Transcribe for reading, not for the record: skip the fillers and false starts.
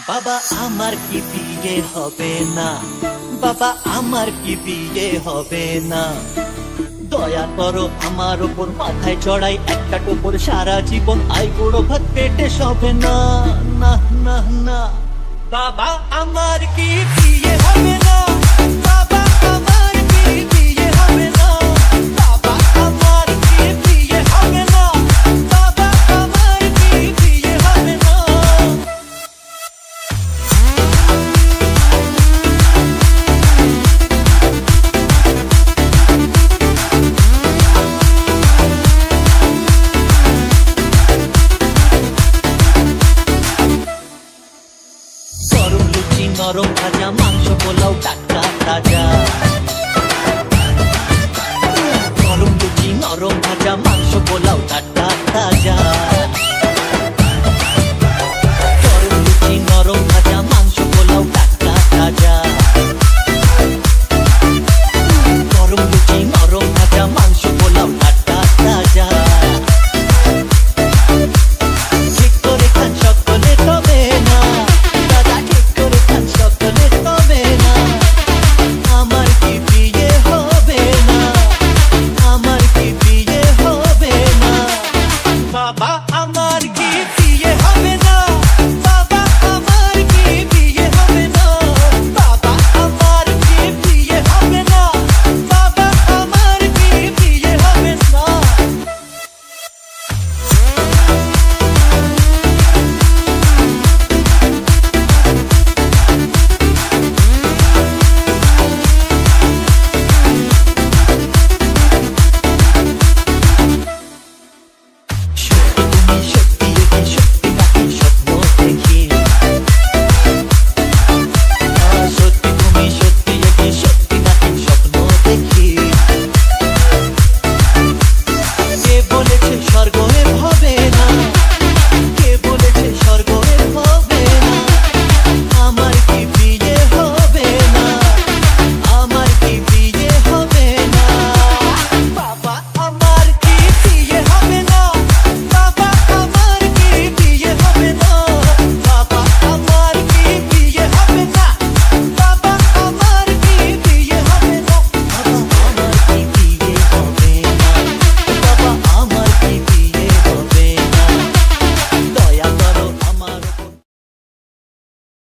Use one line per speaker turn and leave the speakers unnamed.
বাবা আমার কি বিয়ে হবে না, বাবা আমার কি বিয়ে হবে না, দয়া করো আমার ওপর, মাথায় চড়াই একটা টোপর, সারা জীবন আই বড় ভাত পেটে সবে না, না না না। বাবা আমার কি বিয়ে হবে না, বাবা আমার কি বিয়ে হবে না, বাবা আমার কি বিয়ে হবে না, বাবা আমার কি বিয়ে হবে না। নরম ভাজা, মাংস পোলাও টাটকা তাজা, নরম লুচি নরম ভাজা, মাংস পোলাও টাটকা তাজা।